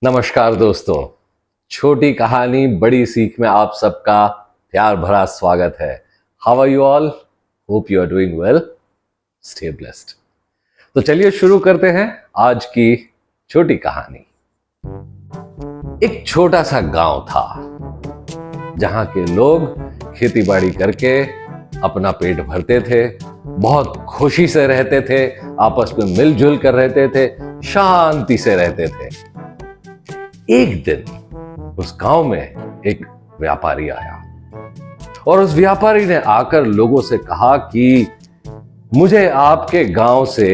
नमस्कार दोस्तों, छोटी कहानी बड़ी सीख में आप सबका प्यार भरा स्वागत है। How are you all? Hope you are doing well, stay blessed. तो चलिए शुरू करते हैं आज की छोटी कहानी। एक छोटा सा गांव था जहां के लोग खेती बाड़ी करके अपना पेट भरते थे, बहुत खुशी से रहते थे, आपस में मिलजुल कर रहते थे, शांति से रहते थे। एक दिन उस गांव में एक व्यापारी आया और उस व्यापारी ने आकर लोगों से कहा कि मुझे आपके गांव से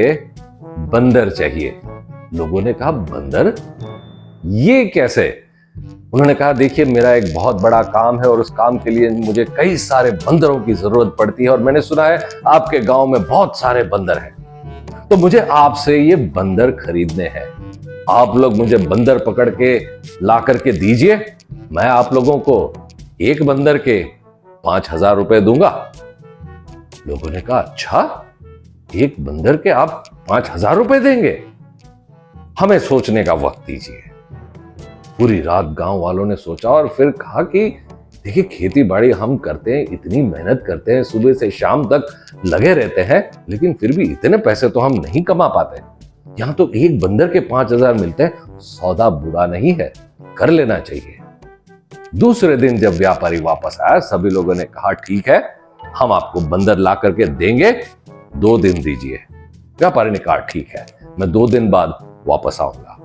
बंदर चाहिए। लोगों ने कहा, बंदर? ये कैसे? उन्होंने कहा, देखिए, मेरा एक बहुत बड़ा काम है और उस काम के लिए मुझे कई सारे बंदरों की जरूरत पड़ती है और मैंने सुना है आपके गांव में बहुत सारे बंदर हैं, तो मुझे आपसे ये बंदर खरीदने हैं। आप लोग मुझे बंदर पकड़ के ला करके दीजिए, मैं आप लोगों को एक बंदर के 5,000 रुपए दूंगा। लोगों ने कहा, अच्छा, एक बंदर के आप 5,000 रुपए देंगे? हमें सोचने का वक्त दीजिए। पूरी रात गांव वालों ने सोचा और फिर कहा कि देखिए, खेती बाड़ी हम करते हैं, इतनी मेहनत करते हैं, सुबह से शाम तक लगे रहते हैं, लेकिन फिर भी इतने पैसे तो हम नहीं कमा पाते। यहां तो एक बंदर के 5,000 मिलते हैं, सौदा बुरा नहीं है, कर लेना चाहिए। दूसरे दिन जब व्यापारी वापस आया, सभी लोगों ने कहा, ठीक है, हम आपको बंदर ला करके देंगे, 2 दिन दीजिए। व्यापारी ने कहा, ठीक है, मैं 2 दिन बाद वापस आऊंगा।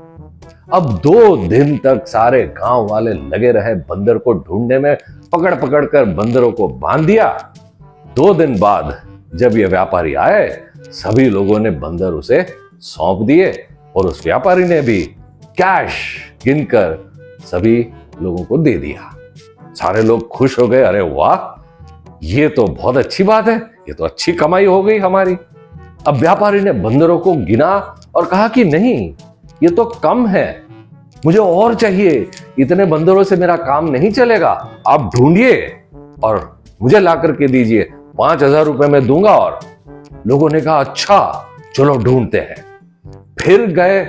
अब 2 दिन तक सारे गांव वाले लगे रहे बंदर को ढूंढने में, पकड़ पकड़ कर बंदरों को बांध दिया। 2 दिन बाद जब यह व्यापारी आए, सभी लोगों ने बंदर उसे सौंप दिए और उस व्यापारी ने भी कैश गिनकर सभी लोगों को दे दिया। सारे लोग खुश हो गए, अरे वाह, ये तो बहुत अच्छी बात है, ये तो अच्छी कमाई हो गई हमारी। अब व्यापारी ने बंदरों को गिना और कहा कि नहीं, ये तो कम है, मुझे और चाहिए, इतने बंदरों से मेरा काम नहीं चलेगा, आप ढूंढिए और मुझे ला करके दीजिए, 5,000 रुपए में दूंगा। और लोगों ने कहा, अच्छा, चलो ढूंढते हैं। फिर गए,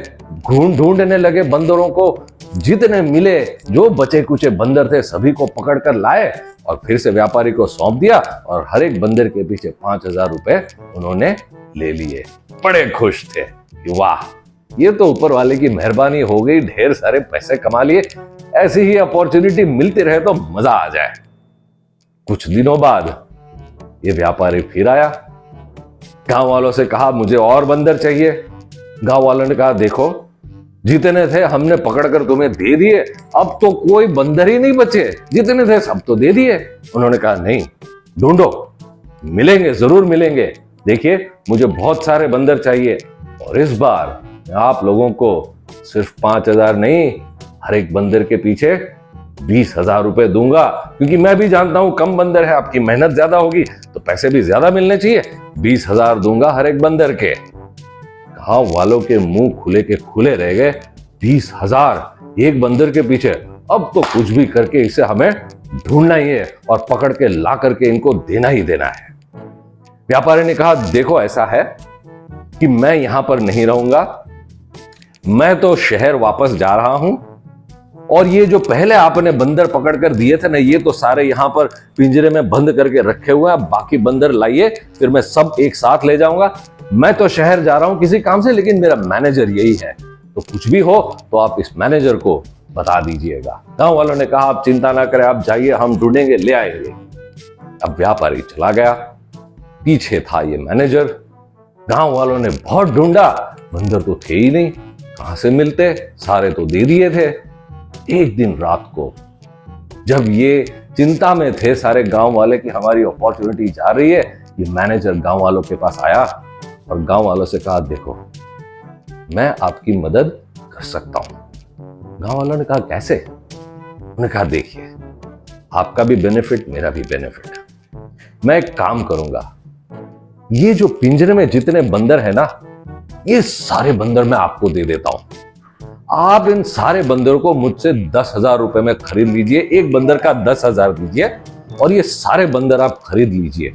ढूंढने लगे बंदरों को, जितने मिले, जो बचे कुचे बंदर थे सभी को पकड़ कर लाए और फिर से व्यापारी को सौंप दिया और हर एक बंदर के पीछे 5,000 रुपए उन्होंने ले लिए। बड़े खुश थे कि वाह, ये तो ऊपर वाले की मेहरबानी हो गई, ढेर सारे पैसे कमा लिए, ऐसी ही अपॉर्चुनिटी मिलती रहे तो मजा आ जाए। कुछ दिनों बाद ये व्यापारी फिर आया, गांव वालों से कहा, मुझे और बंदर चाहिए। गांव वालों ने कहा, देखो, जितने थे हमने पकड़कर तुम्हें दे दिए, अब तो कोई बंदर ही नहीं बचे, जितने थे सब तो दे दिए। उन्होंने कहा, नहीं, ढूंढो, मिलेंगे, जरूर मिलेंगे। देखिए, मुझे बहुत सारे बंदर चाहिए और इस बार मैं आप लोगों को सिर्फ 5,000 नहीं, हर एक बंदर के पीछे 20,000 रुपए दूंगा, क्योंकि मैं भी जानता हूं कम बंदर है, आपकी मेहनत ज्यादा होगी तो पैसे भी ज्यादा मिलने चाहिए। 20,000 दूंगा हर एक बंदर के। गांव वालों के मुंह खुले के खुले रह गए। 20,000 एक बंदर के पीछे, अब तो कुछ भी करके इसे हमें ढूंढना ही है और पकड़ के ला करके इनको देना ही देना है। व्यापारी ने कहा, देखो, ऐसा है कि मैं यहां पर नहीं रहूंगा, मैं तो शहर वापस जा रहा हूं और ये जो पहले आपने बंदर पकड़ कर दिए थे ना, ये तो सारे यहां पर पिंजरे में बंद करके रखे हुए हैं, बाकी बंदर लाइए, फिर मैं सब एक साथ ले जाऊंगा। मैं तो शहर जा रहा हूं किसी काम से, लेकिन मेरा मैनेजर यही है, तो कुछ भी हो तो आप इस मैनेजर को बता दीजिएगा। गांव वालों ने कहा, आप चिंता ना करें, आप जाइए, हम ढूंढेंगे, ले आएंगे। अब व्यापारी चला गया, पीछे था ये मैनेजर। गांव वालों ने बहुत ढूंढा, बंदर तो थे ही नहीं, कहां से मिलते, सारे तो दे दिए थे। एक दिन रात को जब ये चिंता में थे सारे गांव वाले कि हमारी अपॉर्चुनिटी जा रही है, ये मैनेजर गांव वालों के पास आया और गांव वालों से कहा, देखो, मैं आपकी मदद कर सकता हूं। गांव वालों ने कहा, कैसे? उन्होंने कहा, देखिए, आपका भी बेनिफिट, मेरा भी बेनिफिट। मैं एक काम करूंगा, ये जो पिंजरे में जितने बंदर है ना, ये सारे बंदर मैं आपको दे देता हूं। आप इन सारे बंदरों को मुझसे 10,000 रुपए में खरीद लीजिए, एक बंदर का 10,000 दीजिए और ये सारे बंदर आप खरीद लीजिए।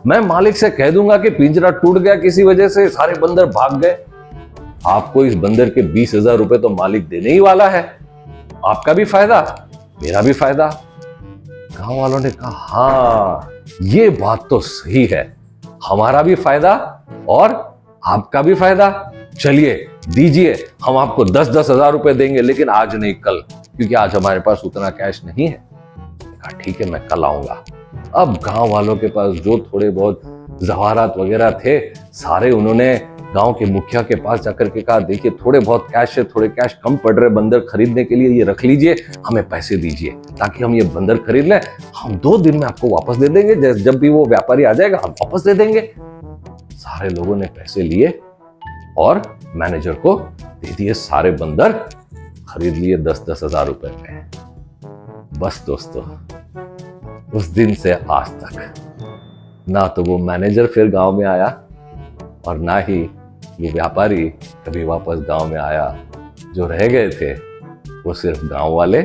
मैं मालिक से कह दूंगा कि पिंजरा टूट गया किसी वजह से, सारे बंदर भाग गए, आपको इस बंदर के 20,000 रुपए तो मालिक देने ही वाला है, आपका भी फायदा, मेरा भी फायदा। गांव वालों ने कहा हाँ ये बात तो सही है, हमारा भी फायदा और आपका भी फायदा। चलिए दीजिए, हम आपको 10-10 हजार रुपए देंगे, लेकिन आज नहीं कल, क्योंकि आज हमारे पास उतना कैश नहीं है। कहा ठीक है, मैं कल आऊंगा। अब गांव वालों के पास जो थोड़े बहुत जवाहरात वगैरह थे, सारे उन्होंने गांव के मुखिया के पास जाकर के कहा देखिए थोड़े बहुत कैश है, थोड़े कैश कम पड़ रहे बंदर खरीदने के लिए, ये रख लीजिए, हमें पैसे दीजिए ताकि हम ये बंदर खरीद लें, हम 2 दिन में आपको वापस दे देंगे, जब भी वो व्यापारी आ जाएगा हम वापस दे देंगे। सारे लोगों ने पैसे लिए और मैनेजर को दे दिए, सारे बंदर खरीद लिए 10-10 हजार रुपए में। बस दोस्तों, उस दिन से आज तक ना तो वो मैनेजर फिर गांव में आया और ना ही वो व्यापारी कभी वापस गांव में आया। जो रह गए थे वो सिर्फ गांव वाले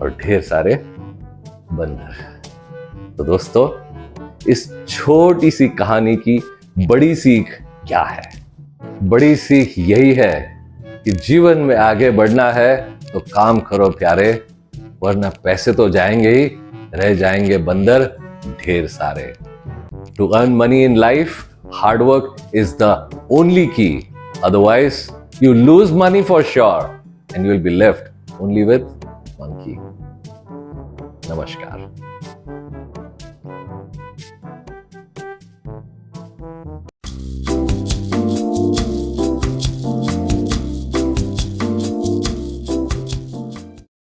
और ढेर सारे बंदर। तो दोस्तों, इस छोटी सी कहानी की बड़ी सीख क्या है? बड़ी सीख यही है कि जीवन में आगे बढ़ना है तो काम करो प्यारे, वरना पैसे तो जाएंगे ही, रह जाएंगे बंदर ढेर सारे। To earn money in life, hard work is the only key. Otherwise, you lose money for sure and you will be left only with monkey. Namaskar.